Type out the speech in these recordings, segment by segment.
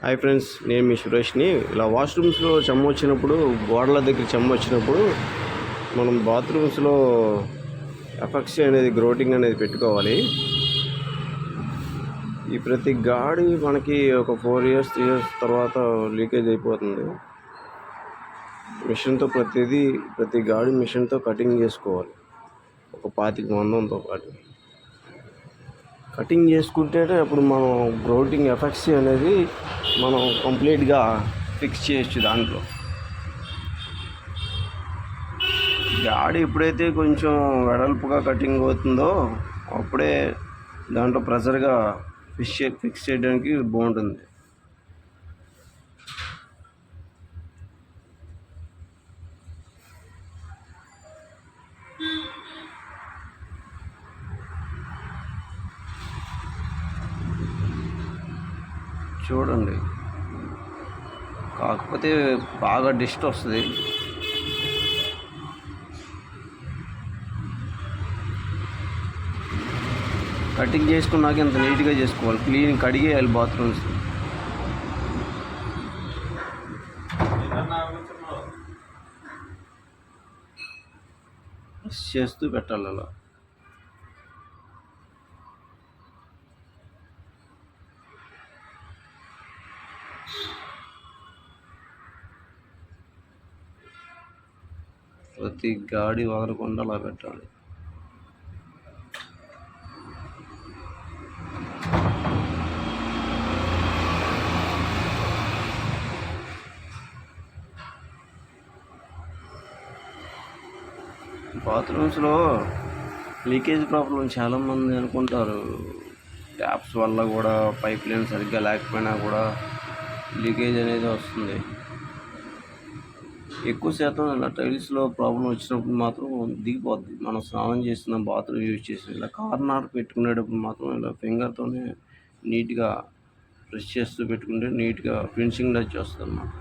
Hi friends, నేను మీ సురేష్ని. ఇలా వాష్రూమ్స్లో చెమ్మ వచ్చినప్పుడు, గోడల దగ్గర చెమ్మ వచ్చినప్పుడు మనం బాత్రూమ్స్లో ఎఫెక్సీ అనేది, గ్రోటింగ్ అనేది పెట్టుకోవాలి. ఈ ప్రతి గాడి మనకి ఒక 4 years 3 years తర్వాత లీకేజ్ అయిపోతుంది. మిషన్తో ప్రతి గాడి మిషన్తో కటింగ్ చేసుకోవాలి. ఒక 2500తో పాటు కటింగ్ చేసుకుంటేనే అప్పుడు మనం గ్రోటింగ్ ఎఫెక్సీ అనేది మనం కంప్లీట్గా ఫిక్స్ చేయొచ్చు. దాంట్లో గాడి ఎప్పుడైతే కొంచెం వెడల్పుగా కటింగ్ అవుతుందో అప్పుడే దాంట్లో ప్రెజర్గా ఫిక్స్ చేయడానికి బాగుంటుంది. చూడండి, కాకపోతే బాగా డిస్ట్ వస్తుంది. కటింగ్ చేసుకున్నాక ఇంత నీట్గా చేసుకోవాలి. క్లీన్ కడిగేయాలి బాత్రూమ్స్. చేస్తూ పెట్టాలి అలా. ప్రతి గాడి వదలకుండా అలా పెట్టాలి. బాత్రూమ్స్లో లీకేజ్ ప్రాబ్లం చాలామంది అనుకుంటారు. ట్యాప్స్ వల్ల కూడా, పైప్ లైన్ సరిగ్గా లేకపోయినా కూడా లీకేజ్ అనేది వస్తుంది. ఎక్కువ శాతం ఇలా టైల్స్లో ప్రాబ్లం వచ్చినప్పుడు మాత్రం దిగిపోద్ది. మనం స్నానం చేసిన, బాత్రూమ్ యూజ్ చేసిన, ఇలా కార్నర్ పెట్టుకునేటప్పుడు మాత్రం ఇలా ఫింగర్తోనే నీట్గా ప్రెస్ చేస్తూ పెట్టుకుంటే నీట్గా ఫినిషింగ్ టచ్ వస్తుంది అన్నమాట.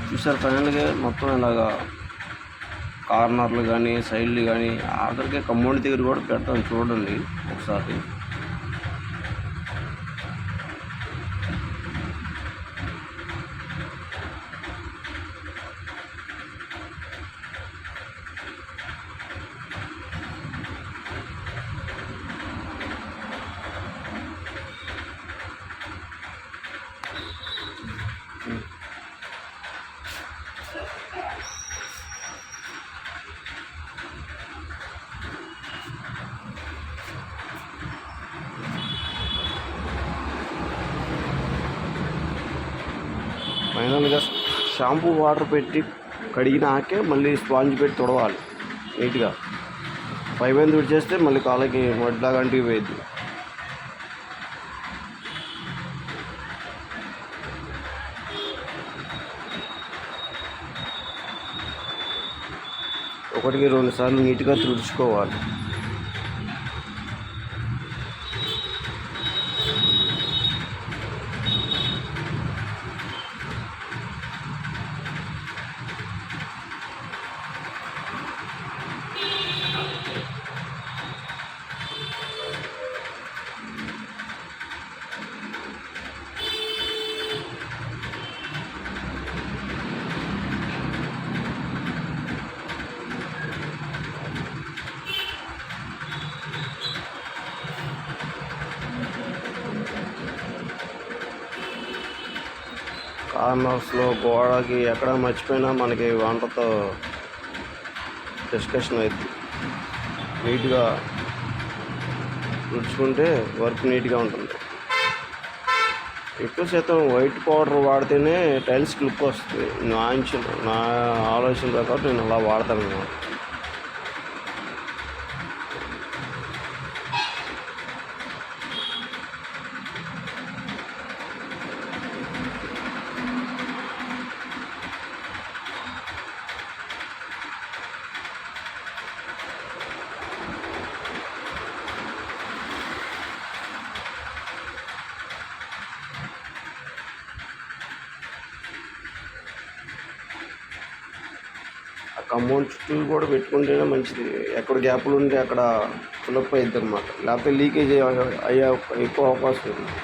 చూసారు, ఫైనల్గా మొత్తం ఇలాగా కార్నర్లు కానీ, సైడ్లు కానీ, ఆఖరికి కమ్మోడి దగ్గర కూడా పెడతాను. చూడండి ఒకసారి. ఫైనల్గా షాంపూ వాటర్ పెట్టి కడిగినాకే మళ్ళీ స్పాంజ్ పెట్టి తుడవాలి నీట్గా. పైన తుడిచేస్తే మళ్ళీ కాళ్ళకి మడ్లాగా అంటికి పోయింది. ఒకటికి 2 సార్లు నీట్గా తుడుచుకోవాలి. కార్నర్స్లో గోడకి ఎక్కడ మర్చిపోయినా మనకి వంటతో డిస్కషన్ అవుతుంది. నీట్గా తుడుచుకుంటే వర్క్ నీట్గా ఉంటుంది. ఎక్కువ శాతం వైట్ పౌడర్ వాడితేనే టైల్స్కి లుక్ వస్తుంది. నా ఆలోచన ప్రకారం నేను అలా వాడతాను అన్నమాట. కాంపౌండ్ చుట్టూ కూడా పెట్టుకుంటేనే మంచిది. ఎక్కడ గ్యాప్లు ఉంటే అక్కడ ఫిలప్ అయిద్ది అనమాట. లేకపోతే లీకేజ్ అయ్యే ఎక్కువ అవకాశం ఉంది.